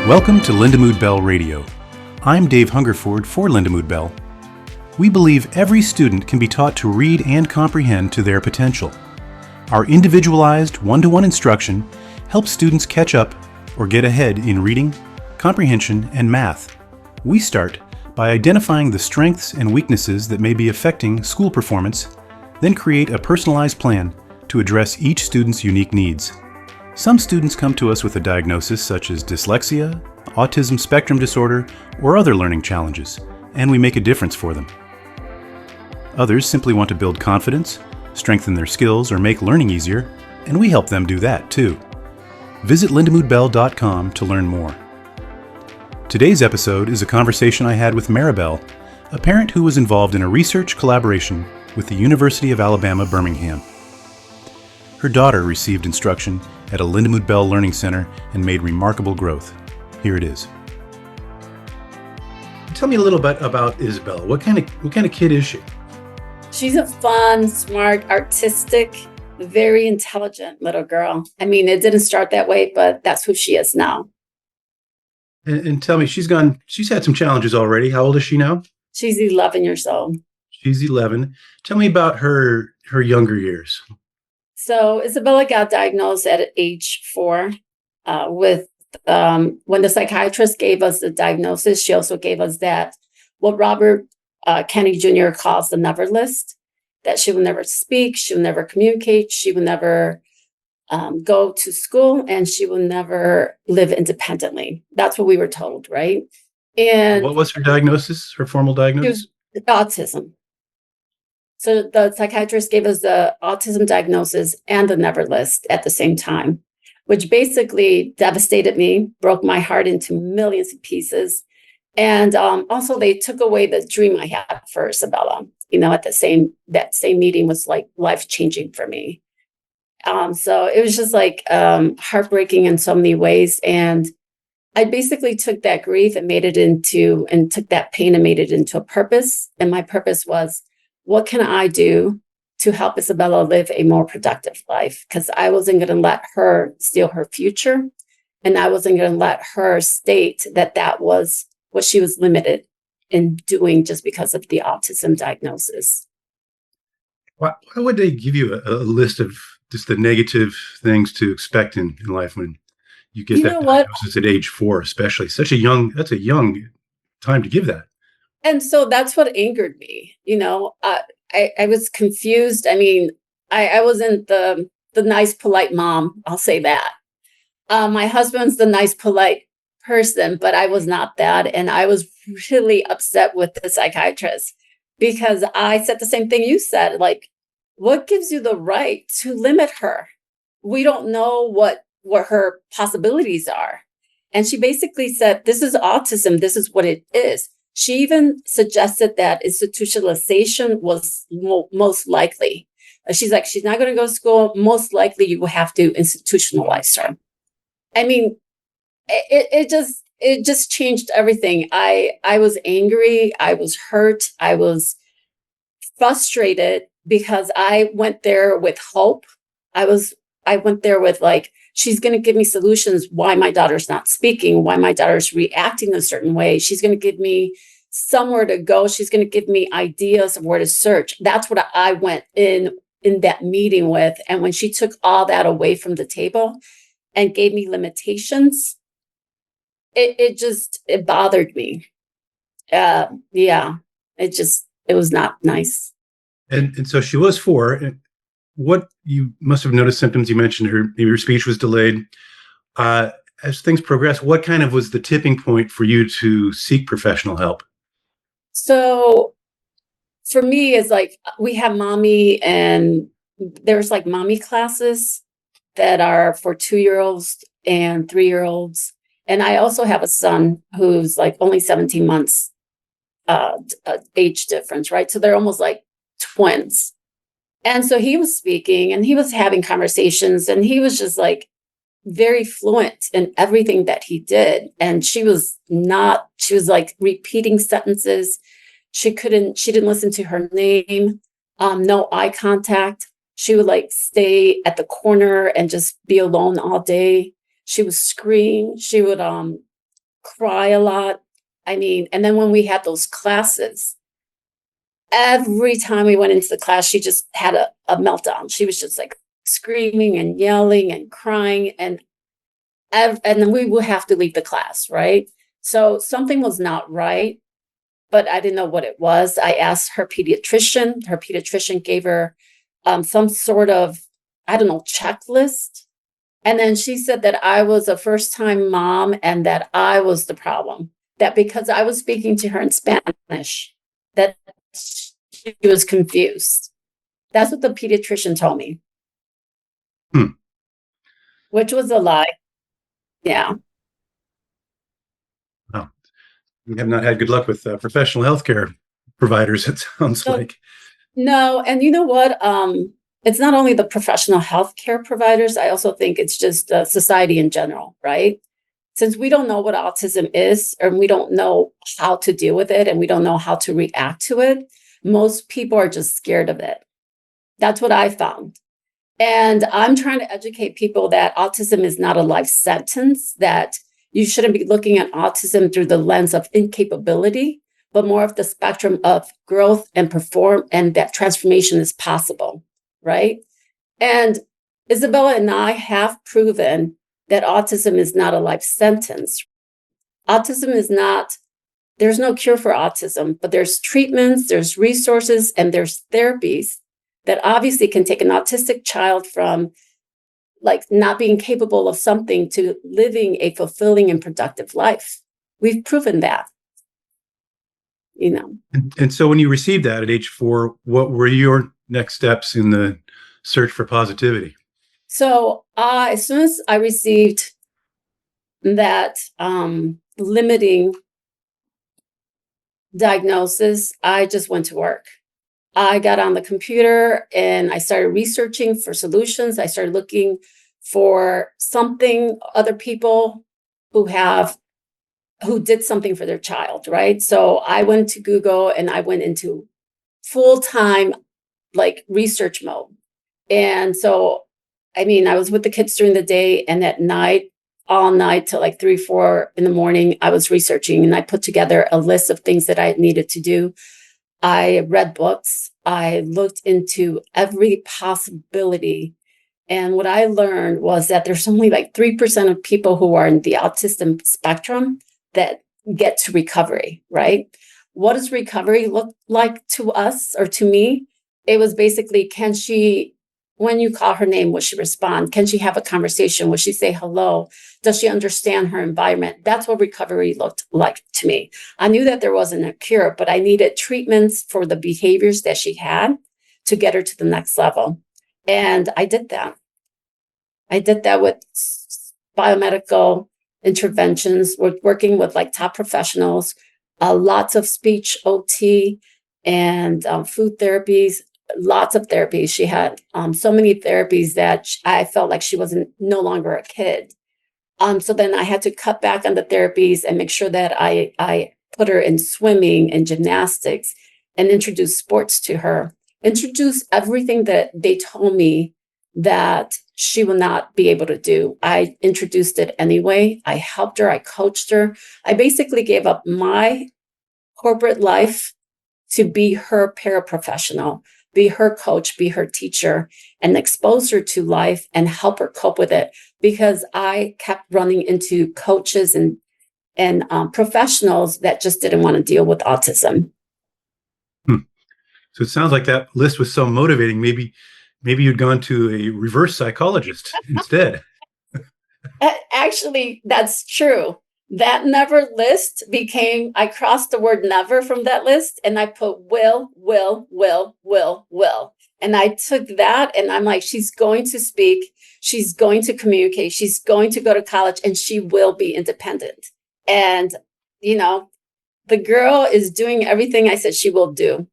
Welcome to Lindamood-Bell Radio. I'm Dave Hungerford for Lindamood-Bell. We believe every student can be taught to read and comprehend to their potential. Our individualized one-to-one instruction helps students catch up or get ahead in reading, comprehension, and math. We start by identifying the strengths and weaknesses that may be affecting school performance, then create a personalized plan to address each student's unique needs. Some students come to us with a diagnosis such as dyslexia, autism spectrum disorder, or other learning challenges, and we make a difference for them. Others simply want to build confidence, strengthen their skills, or make learning easier, and we help them do that too. Visit lindamood-bell.com to learn more. Today's episode is a conversation I had with Maribel, a parent who was involved in a research collaboration with the University of Alabama, Birmingham. Her daughter received instruction at a Lindamood-Bell Learning Center and made remarkable growth. Here it is. Tell me a little bit about Isabella. What kind of kid is she? She's a fun, smart, artistic, very intelligent little girl. I mean, it didn't start that way, but that's who she is now. And tell me, she's had some challenges already. How old is she now? She's 11 years old. She's 11. Tell me about her younger years. So Isabella got diagnosed at age 4 with when the psychiatrist gave us the diagnosis, she also gave us what Robert Kennedy Jr. calls the never list, that she will never speak, she will never communicate, she will never go to school, and she will never live independently. That's what we were told, right? And what was her diagnosis, her formal diagnosis? Autism. So the psychiatrist gave us the autism diagnosis and the never list at the same time, which basically devastated me, broke my heart into millions of pieces. And also they took away the dream I had for Isabella. You know, that same meeting was like life-changing for me. So it was just like heartbreaking in so many ways. And I basically took that grief and took that pain and made it into a purpose. And my purpose was, what can I do to help Isabella live a more productive life? Because I wasn't going to let her steal her future. And I wasn't going to let her state that was what she was limited in doing just because of the autism diagnosis. Why would they give you a list of just the negative things to expect in life when you get that diagnosis at age 4, especially? That's a young time to give that. And so that's what angered me. You know, I was confused. I mean, I wasn't the nice, polite mom. I'll say that. My husband's the nice, polite person, but I was not that. And I was really upset with the psychiatrist because I said the same thing you said, like, what gives you the right to limit her? We don't know what her possibilities are. And she basically said, this is autism. This is what it is. She even suggested that institutionalization was most likely. She's like, she's not going to go to school. Most likely you will have to institutionalize her. I mean, it just changed everything. I was angry. I was hurt. I was frustrated because I went there with hope. I went there with like, she's going to give me solutions why my daughter's not speaking, why my daughter's reacting a certain way. She's going to give me somewhere to go. She's going to give me ideas of where to search. That's what I went in that meeting with. And when she took all that away from the table and gave me limitations, it bothered me. It was not nice. And so she was 4. What you must have noticed symptoms. You mentioned your speech was delayed. As things progressed, what kind of was the tipping point for you to seek professional help? So for me, it's like we have mommy, and there's like mommy classes that are for 2-year-olds and 3-year-olds. And I also have a son who's like only 17 months age difference, right? So they're almost like twins. And so he was speaking and he was having conversations and he was just like very fluent in everything that he did. And she was like repeating sentences. She didn't listen to her name, no eye contact. She would like stay at the corner and just be alone all day. She would scream. She would cry a lot. I mean, and then when we had those classes, every time we went into the class, she just had a meltdown. She was just like screaming and yelling and crying, and then we would have to leave the class, right? So something was not right, but I didn't know what it was. I asked her pediatrician. Her pediatrician gave her some sort of, I don't know, checklist. And then she said that I was a first-time mom and that I was the problem. That because I was speaking to her in Spanish, that she was confused. That's what the pediatrician told me, which was a lie. Yeah. Wow. We have not had good luck with professional healthcare providers, it sounds So, like. no, and you know what? It's not only the professional healthcare providers. I also think it's just society in general, right? Since we don't know what autism is, and we don't know how to deal with it, and we don't know how to react to it, most people are just scared of it. That's what I found. And I'm trying to educate people that autism is not a life sentence, that you shouldn't be looking at autism through the lens of incapability, but more of the spectrum of growth and perform, and that transformation is possible, right? And Isabella and I have proven that autism is not a life sentence. Autism is not, there's no cure for autism, but there's treatments, there's resources, and there's therapies that obviously can take an autistic child from like not being capable of something to living a fulfilling and productive life. We've proven that, you know. And so when you received that at age 4, what were your next steps in the search for positivity? So as soon as I received that limiting diagnosis, I just went to work. I got on the computer and I started researching for solutions. I started looking for something, other people who did something for their child, right? So I went to Google and I went into full-time like research mode. And so, I mean, I was with the kids during the day, and at night, all night till like 3, 4 in the morning, I was researching, and I put together a list of things that I needed to do. I read books. I looked into every possibility. And what I learned was that there's only like 3% of people who are in the autism spectrum that get to recovery, right? What does recovery look like to us or to me? It was basically, when you call her name, will she respond? Can she have a conversation? Will she say hello? Does she understand her environment? That's what recovery looked like to me. I knew that there wasn't a cure, but I needed treatments for the behaviors that she had to get her to the next level. And I did that. I did that with biomedical interventions, working with like top professionals, lots of speech OT and food therapies, lots of therapies. She had so many therapies that I felt like she wasn't no longer a kid. So then I had to cut back on the therapies and make sure that I put her in swimming and gymnastics and introduce sports to her, introduce everything that they told me that she will not be able to do. I introduced it anyway. I helped her. I coached her. I basically gave up my corporate life to be her paraprofessional, be her coach, be her teacher, and expose her to life and help her cope with it, because I kept running into coaches and professionals that just didn't want to deal with autism. So it sounds like that list was so motivating. Maybe you'd gone to a reverse psychologist instead. Actually, that's true. That never list became, I crossed the word never from that list and I put will. And I took that and I'm like, she's going to speak, she's going to communicate, she's going to go to college, and she will be independent. And, you know, the girl is doing everything I said she will do.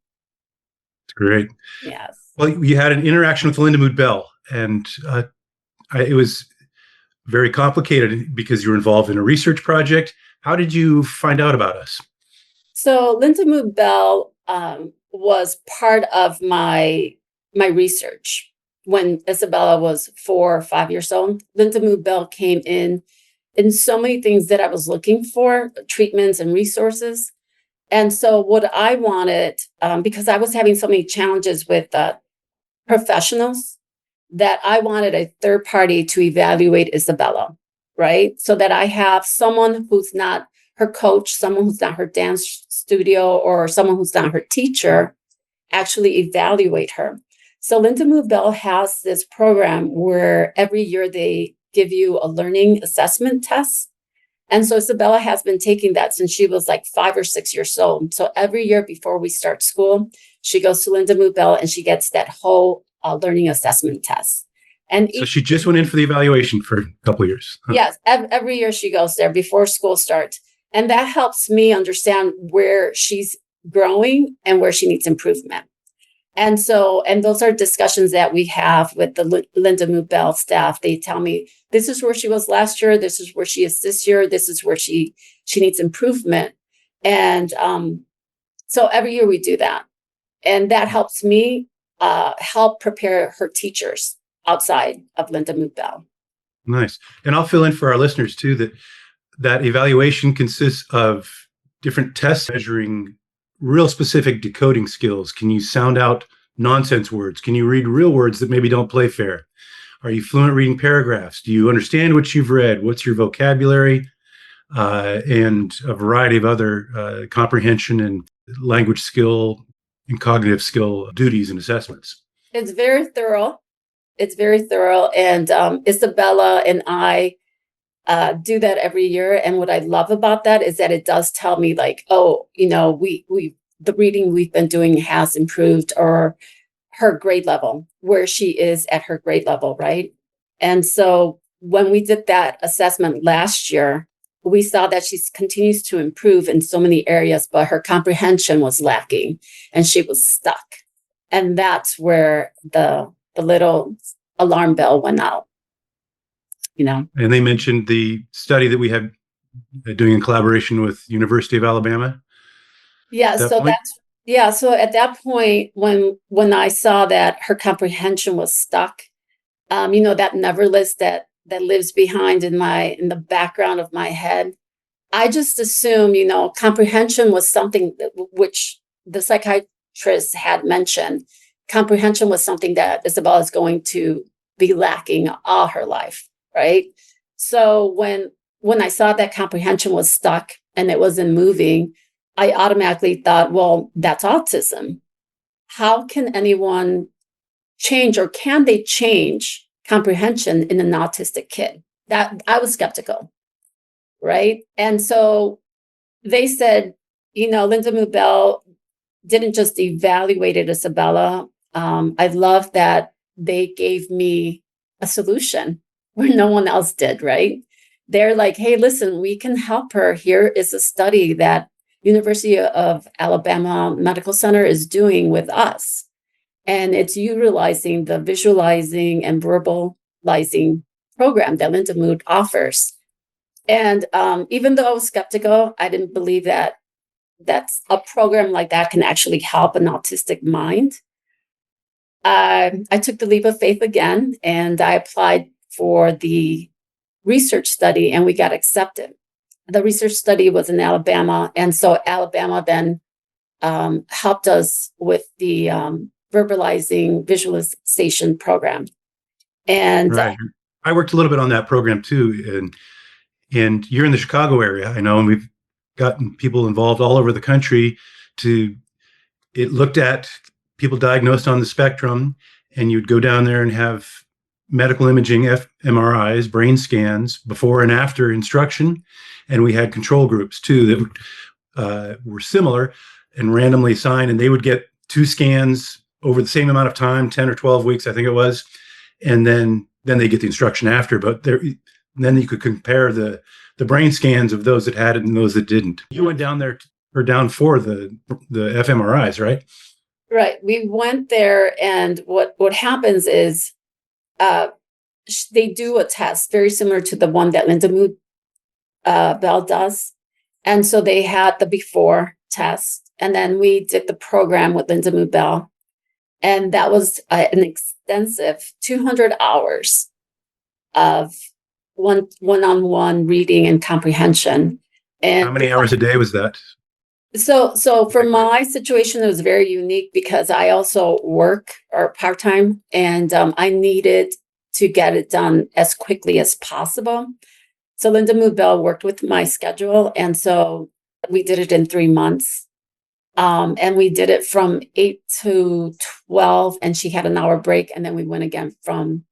It's great. Yes. Well, you had an interaction with Lindamood-Bell, and it was very complicated because you were involved in a research project. How did you find out about us? So Lindamood-Bell was part of my research when Isabella was 4 or 5 years old. Lindamood-Bell came in in so many things that I was looking for, treatments and resources. And so what I wanted, because I was having so many challenges with professionals, that I wanted a third party to evaluate Isabella, right? So that I have someone who's not her coach, someone who's not her dance studio, or someone who's not her teacher, actually evaluate her. So Lindamood-Bell has this program where every year they give you a learning assessment test. And so Isabella has been taking that since she was like 5 or 6 years old. So every year before we start school, she goes to Lindamood-Bell and she gets that whole learning assessment test. And so she just went in for the evaluation for a couple of years. Huh? Yes, every year she goes there before school starts. And that helps me understand where she's growing and where she needs improvement. And so, and those are discussions that we have with the Lindamood-Bell staff. They tell me, this is where she was last year. This is where she is this year. This is where she needs improvement. And so every year we do that. And that helps me help prepare her teachers outside of Lindamood-Bell. Nice. And I'll fill in for our listeners too, that evaluation consists of different tests measuring real specific decoding skills. Can you sound out nonsense words? Can you read real words that maybe don't play fair? Are you fluent reading paragraphs? Do you understand what you've read? What's your vocabulary? And a variety of other comprehension and language skill and cognitive skill duties and assessments. It's very thorough. And Isabella and I do that every year. And what I love about that is that it does tell me like, oh, the reading we've been doing has improved, or her grade level, where she is at her grade level, right? And so when we did that assessment last year, we saw that she continues to improve in so many areas, but her comprehension was lacking and she was stuck. And that's where the little alarm bell went out. And they mentioned the study that we had doing in collaboration with University of Alabama. Yeah. So at that point, when I saw that her comprehension was stuck, that never list that lives behind in the background of my head, I just assumed, comprehension was something which the psychiatrist had mentioned. Comprehension was something that Isabella is going to be lacking all her life. Right. So when I saw that comprehension was stuck and it wasn't moving, I automatically thought, well, that's autism. How can anyone change, or can they change comprehension in an autistic kid? That I was skeptical. Right. And so they said, Lindamood-Bell didn't just evaluate Isabella. I love that they gave me a solution where no one else did, right? They're like, hey, listen, we can help her. Here is a study that University of Alabama Medical Center is doing with us. And it's utilizing the Visualizing and Verbalizing program that Lindamood offers. And even though I was skeptical, I didn't believe that that's a program like that can actually help an autistic mind. I took the leap of faith again, and I applied for the research study, and we got accepted. The research study was in Alabama, and so Alabama then helped us with the verbalizing visualization program. And right. I worked a little bit on that program too, and you're in the Chicago area, I know, and we've gotten people involved all over the country. It looked at people diagnosed on the spectrum, and you'd go down there and have medical imaging, MRIs, brain scans, before and after instruction. And we had control groups too that were similar and randomly assigned, and they would get 2 scans over the same amount of time, 10 or 12 weeks, I think it was. And then they get the instruction after, but then you could compare the brain scans of those that had it and those that didn't. You went down there or down for the fMRIs, right? Right. We went there, and what happens is they do a test very similar to the one that Lindamood-Bell does. And so they had the before test, and then we did the program with Lindamood-Bell. And that was an extensive 200 hours of one-on-one reading and comprehension. And How many hours a day was that? so for my situation, it was very unique because I also work or part-time, and I needed to get it done as quickly as possible. So Lindamood-Bell worked with my schedule, and so we did it in 3 months. And we did it from 8 to 12, and she had an hour break, and then we went again from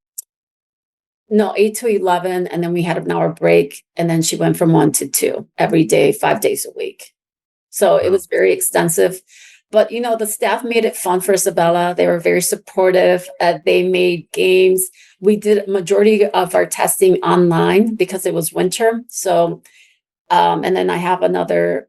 8 to 11, and then we had an hour break, and then she went from 1 to 2 every day, 5 days a week. So it was very extensive. But, the staff made it fun for Isabella. They were very supportive. They made games. We did majority of our testing online because it was winter. So, and then I have another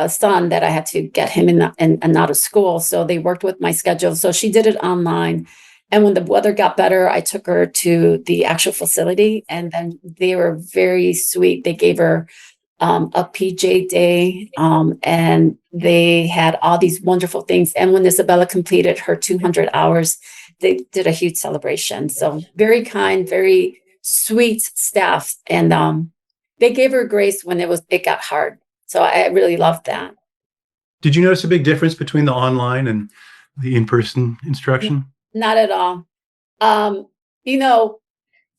son that I had to get him in and out of school. So they worked with my schedule. So she did it online. And when the weather got better, I took her to the actual facility, and then they were very sweet. They gave her a PJ day, and they had all these wonderful things. And when Isabella completed her 200 hours, they did a huge celebration. So very kind, very sweet staff, and they gave her grace when it got hard. So I really loved that. Did you notice a big difference between the online and the in-person instruction? Not at all.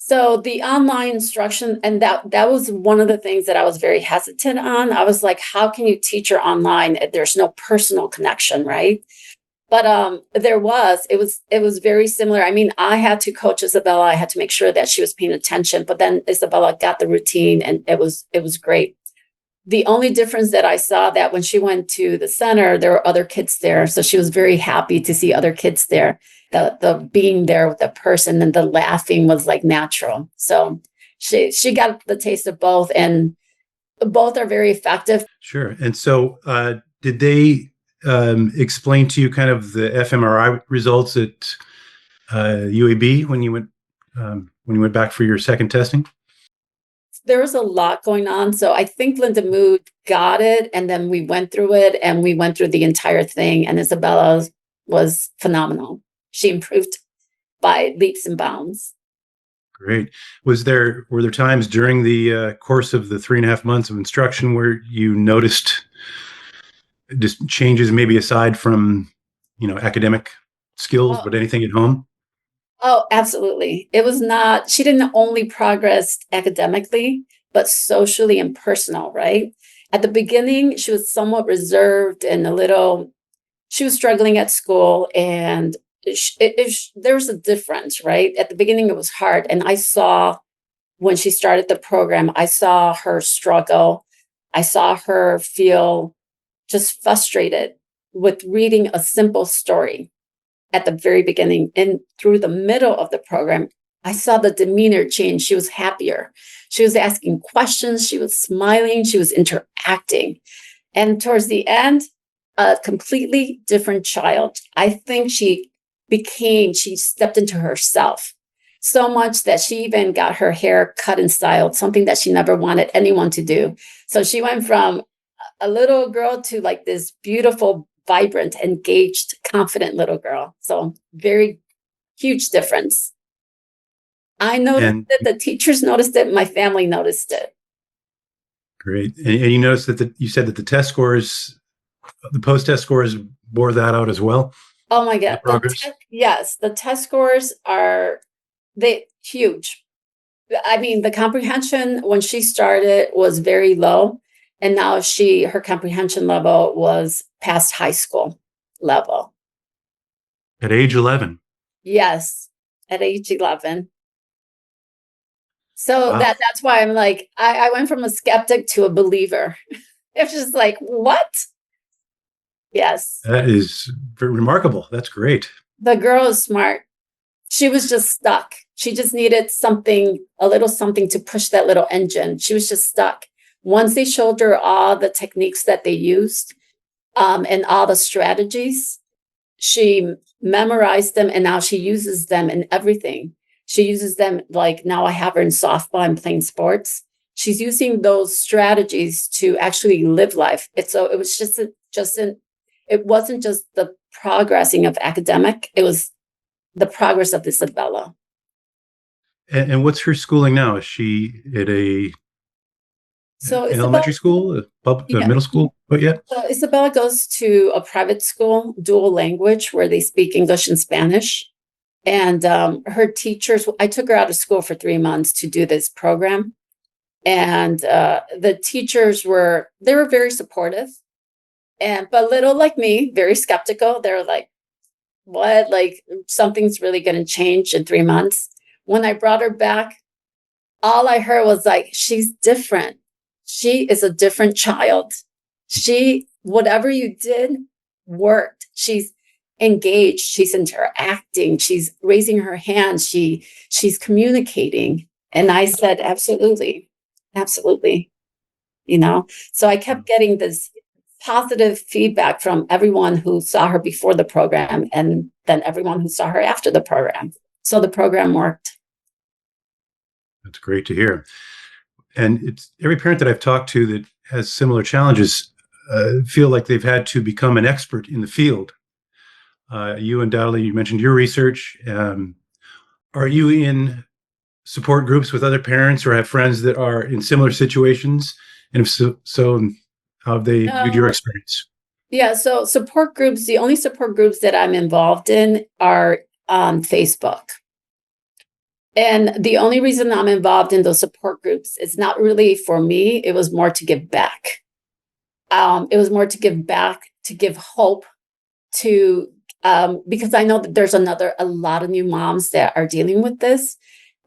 So the online instruction, and that was one of the things that I was very hesitant on. I was like, how can you teach her online if there's no personal connection, right? But it was very similar. I mean, I had to coach Isabella. I had to make sure that she was paying attention, but then Isabella got the routine, and it was great. The only difference that I saw, that when she went to the center, there were other kids there. So she was very happy to see other kids there. The being there with the person and the laughing was like natural. So she got the taste of both, and both are very effective. Sure. And so did they explain to you kind of the fMRI results at UAB when you went back for your second testing? There was a lot going on. So I think Lindamood got it, and then we went through it, and we went through the entire thing, and Isabella was phenomenal. She improved by leaps and bounds. Great. Were there times during the course of the 3.5 months of instruction where you noticed just changes, maybe aside from, academic skills, but anything at home? Oh, absolutely. It was not, she didn't only progress academically, but socially and personal, right? At the beginning, she was somewhat reserved and she was struggling at school, and there was a difference, right? At the beginning, it was hard. And I saw, when she started the program, I saw her struggle. I saw her feel just frustrated with reading a simple story at the very beginning. And through the middle of the program, I saw the demeanor change. She was happier. She was asking questions. She was smiling. She was interacting. And towards the end, a completely different child. I think she stepped into herself so much that she even got her hair cut and styled, something that she never wanted anyone to do. So she went from a little girl to like this beautiful, vibrant, engaged, confident little girl. So very huge difference. I noticed that the teachers noticed it. My family noticed it. Great. And you noticed that you said that the test scores, the post-test scores bore that out as well? Oh my God. Yes. The test scores are huge. I mean, the comprehension when she started was very low. And now her comprehension level was past high school level. At age 11? Yes, at age 11. So wow. That's why I'm like, I went from a skeptic to a believer. It's just like, what? Yes. That is very remarkable. That's great. The girl is smart. She was just stuck. She just needed a little something to push that little engine. She was just stuck. Once they showed her all the techniques that they used, and all the strategies, she memorized them, and now she uses them in everything. She uses them, like now I have her in softball and playing sports. She's using those strategies to actually live life. It wasn't just the progressing of academic, it was the progress of Isabella. And what's her schooling now? Is she at So an Isabella, elementary school, yeah, middle school? But yeah. so Isabella goes to a private school, dual language, where they speak English and Spanish. And her teachers, I took her out of school for 3 months to do this program. And the teachers they were very supportive, but little like me, very skeptical. They're like, what? Like something's really going to change in 3 months. When I brought her back, all I heard was like, she's different. She is a different child. Whatever you did worked. She's engaged. She's interacting. She's raising her hands. She's communicating. And I said, absolutely, absolutely. So I kept getting this positive feedback from everyone who saw her before the program and then everyone who saw her after the program. So the program worked. That's great to hear. And it's every parent that I've talked to that has similar challenges feel like they've had to become an expert in the field. You undoubtedly, you mentioned your research. Are you in support groups with other parents or have friends that are in similar situations? And if so how have they viewed your experience? Yeah, so support groups, the only support groups that I'm involved in are on Facebook. And the only reason I'm involved in those support groups is not really for me. It was more to give back. It was more to give back, to give hope to, because I know that there's a lot of new moms that are dealing with this.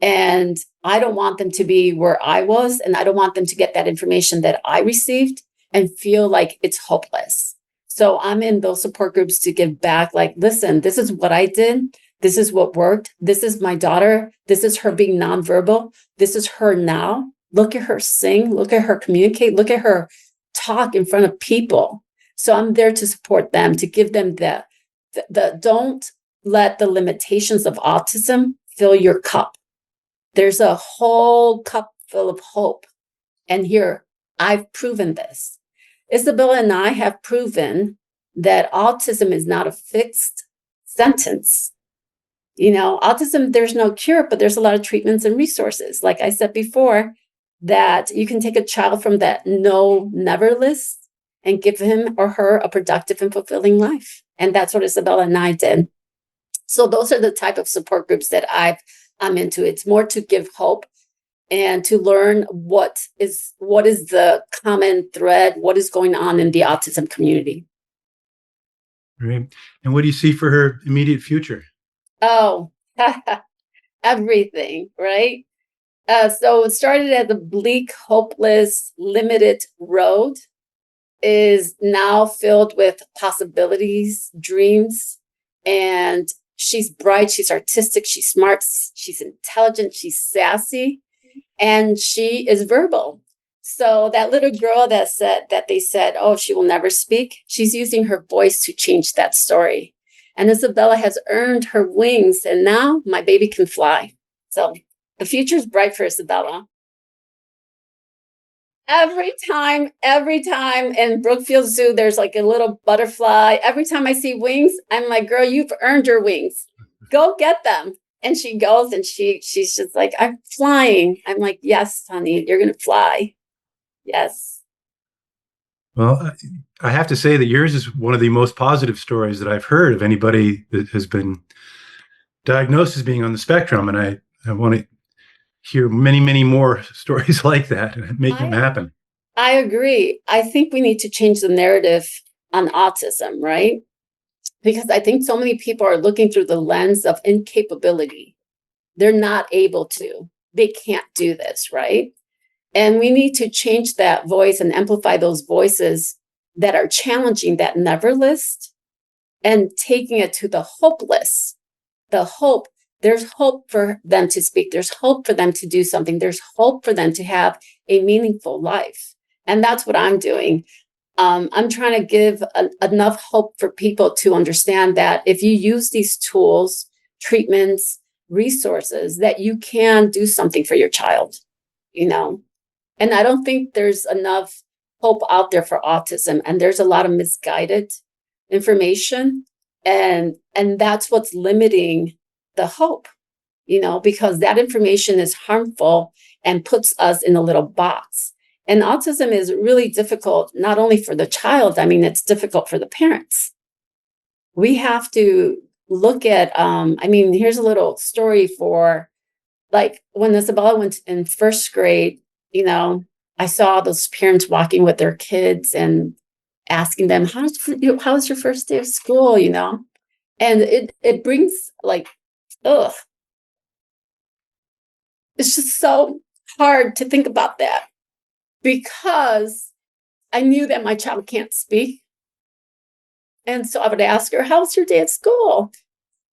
And I don't want them to be where I was. And I don't want them to get that information that I received and feel like it's hopeless. So I'm in those support groups to give back, like, listen, this is what I did. This is what worked. This is my daughter. This is her being nonverbal. This is her now. Look at her sing. Look at her communicate. Look at her talk in front of people. So I'm there to support them, to give them the don't let the limitations of autism fill your cup. There's a whole cup full of hope. And here, I've proven this. Isabella and I have proven that autism is not a fixed sentence. Autism, there's no cure, but there's a lot of treatments and resources. Like I said before, that you can take a child from that no, never list and give him or her a productive and fulfilling life. And that's what Isabella and I did. So those are the type of support groups that I'm into. It's more to give hope and to learn what is the common thread, what is going on in the autism community. Right. And what do you see for her immediate future? Oh, everything, right? So it started as a bleak, hopeless, limited road, is now filled with possibilities, dreams, and she's bright, she's artistic, she's smart, she's intelligent, she's sassy, and she is verbal. So that little girl that they said, oh, she will never speak, she's using her voice to change that story. And Isabella has earned her wings, and now my baby can fly. So the future is bright for Isabella. Every time in Brookfield Zoo, there's like a little butterfly. Every time I see wings, I'm like, girl, you've earned your wings. Go get them. And she goes and she's just like, I'm flying. I'm like, yes, honey, you're going to fly. Yes. Well, I have to say that yours is one of the most positive stories that I've heard of anybody that has been diagnosed as being on the spectrum. And I want to hear many, many more stories like that and make them happen. I agree. I think we need to change the narrative on autism, right? Because I think so many people are looking through the lens of incapability. They're not able to. They can't do this, right? And we need to change that voice and amplify those voices that are challenging that never list and taking it to the hopeless. The hope, there's hope for them to speak. There's hope for them to do something. There's hope for them to have a meaningful life. And that's what I'm doing. I'm trying to give enough hope for people to understand that if you use these tools, treatments, resources, that you can do something for your child, And I don't think there's enough hope out there for autism. And there's a lot of misguided information. And that's what's limiting the hope. because that information is harmful and puts us in a little box. And autism is really difficult, not only for the child, it's difficult for the parents. We have to look at, here's a little story for, like, when Isabella went in first grade, I saw those parents walking with their kids and asking them, how's your first day of school, And it brings, like, ugh. It's just so hard to think about that, because I knew that my child can't speak. And so I would ask her, how's your day at school?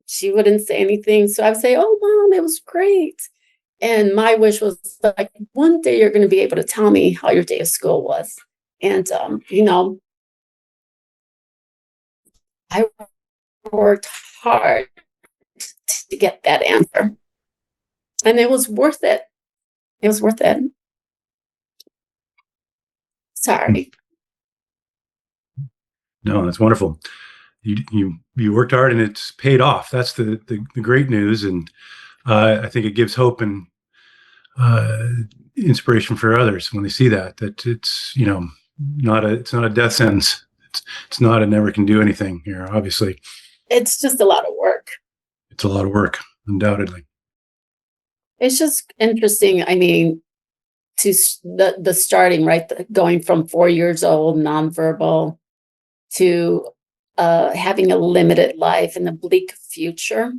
She wouldn't say anything. So I would say, oh, Mom, it was great. And my wish was, like, one day you're going to be able to tell me how your day of school was. And, I worked hard to get that answer. And it was worth it. It was worth it. Sorry. No, that's wonderful. You worked hard and it's paid off. That's the great news. And I think it gives hope and inspiration for others when they see that it's, it's not a death sentence. It's not a never can do anything here, obviously. It's just a lot of work. It's a lot of work, undoubtedly. It's just interesting. To the starting, right? Going from 4 years old, nonverbal, to having a limited life and a bleak future.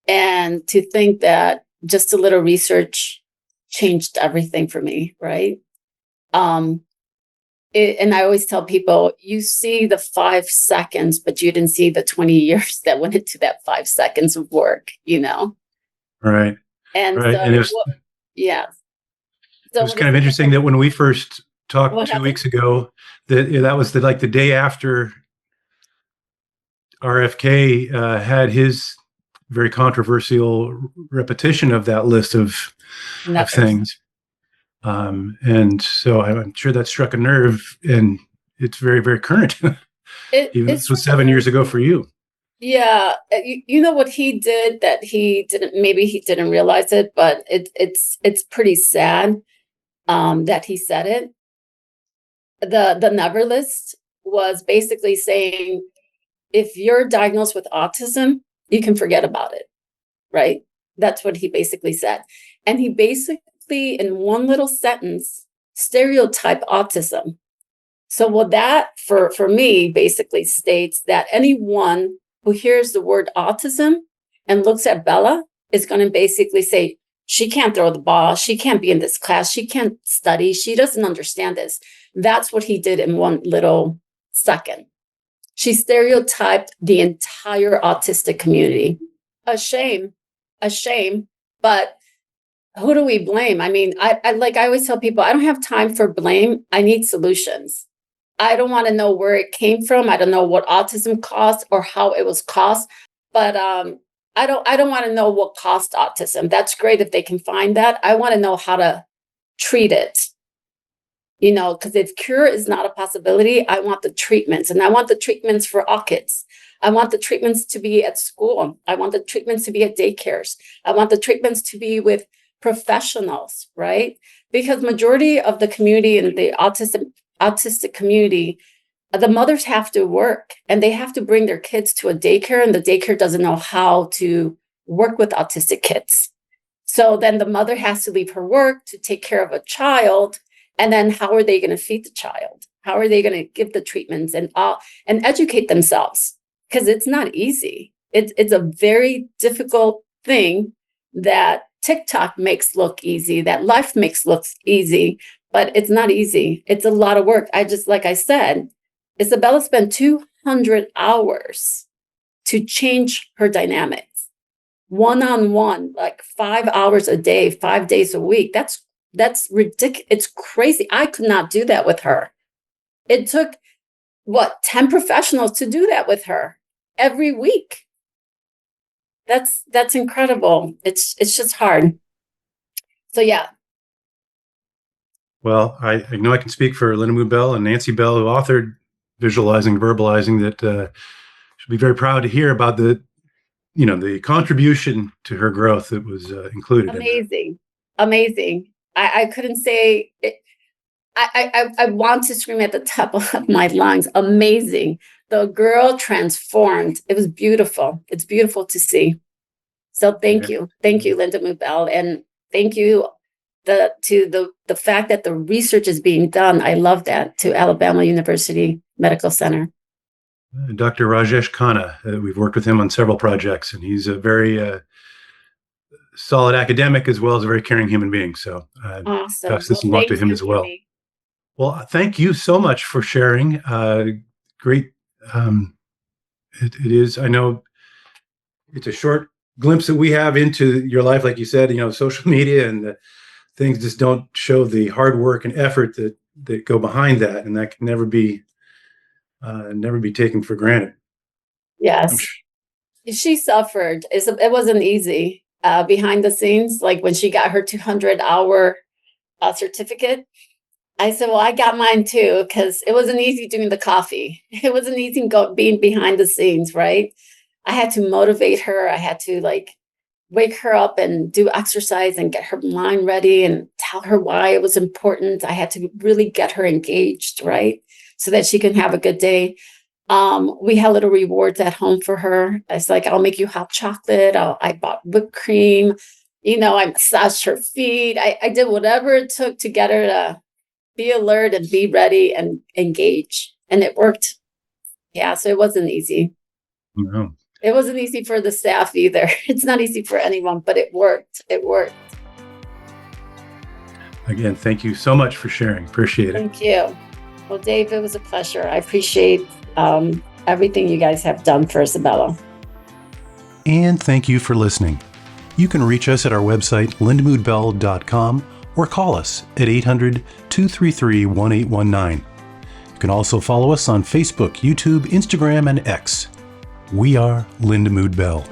And to think that just a little research changed everything for me, right? And I always tell people, you see the 5 seconds, but you didn't see the 20 years that went into that 5 seconds of work, Right. And right. so, And yeah. So it was kind of interesting that when we first talked 2 weeks ago, that was the day after RFK had his very controversial repetition of that list of things. And so I'm sure that struck a nerve, and it's very, very current. Even this was 7 years ago for you. Yeah. You know what he did that maybe he didn't realize it, but it's pretty sad that he said it. The never list was basically saying, if you're diagnosed with autism, you can forget about it, right? That's what he basically said. And he basically, in one little sentence, stereotyped autism. So what that, for me, basically states that anyone who hears the word autism and looks at Bella is going to basically say, she can't throw the ball, she can't be in this class, she can't study, she doesn't understand this. That's what he did in one little second. She stereotyped the entire autistic community. A shame, but who do we blame? I always tell people, I don't have time for blame. I need solutions. I don't want to know where it came from. I don't know what autism caused or how it was caused, but I don't want to know what caused autism. That's great if they can find that. I want to know how to treat it. Because if cure is not a possibility, I want the treatments, and I want the treatments for all kids. I want the treatments to be at school. I want the treatments to be at daycares. I want the treatments to be with professionals, right? Because majority of the community and the autistic community, the mothers have to work and they have to bring their kids to a daycare, and the daycare doesn't know how to work with autistic kids. So then the mother has to leave her work to take care of a child. And then how are they going to feed the child? How are they going to give the treatments and educate themselves? Because it's not easy. It's a very difficult thing that TikTok makes look easy, that life makes look easy, but it's not easy. It's a lot of work. Like I said, Isabella spent 200 hours to change her dynamics. One-on-one, like 5 hours a day, 5 days a week. That's ridiculous. It's crazy. I could not do that with her. It took 10 professionals to do that with her every week. That's incredible. It's just hard. So yeah. Well, I know I can speak for Lindamood-Bell and Nancy Bell, who authored Visualizing and Verbalizing, that should be very proud to hear about the the contribution to her growth that was included. Amazing. I couldn't say it. I want to scream at the top of my lungs. Amazing. The girl transformed. It was beautiful. It's beautiful to see. So thank you, Lindamood-Bell, and thank you to the fact that the research is being done. I love that, to Alabama University Medical Center. Dr. Rajesh Khanna, we've worked with him on several projects, and he's a very solid academic as well as a very caring human being. So awesome. pass this along to him as well. Well, thank you so much for sharing. Great. It is, I know it's a short glimpse that we have into your life. Like you said, social media and things just don't show the hard work and effort that go behind that. And that can never be taken for granted. Yes. She suffered. It wasn't easy behind the scenes. Like when she got her 200-hour certificate, I said, well, I got mine too, because it wasn't easy doing the coffee. It wasn't easy being behind the scenes, right? I had to motivate her. I had to wake her up and do exercise and get her mind ready and tell her why it was important. I had to really get her engaged, right? So that she can have a good day. We had little rewards at home for her. It's like, I'll make you hot chocolate. I bought whipped cream. I massaged her feet. I did whatever it took to get her to be alert and be ready and engage. And it worked. Yeah, so it wasn't easy. No. It wasn't easy for the staff either. It's not easy for anyone, but it worked. It worked. Again, thank you so much for sharing. Appreciate it. Thank you. Well, Dave, it was a pleasure. I appreciate everything you guys have done for Isabella. And thank you for listening. You can reach us at our website, lindamood-bell.com, or call us at 800-233-1819. You can also follow us on Facebook, YouTube, Instagram, and X. We are Lindamood-Bell.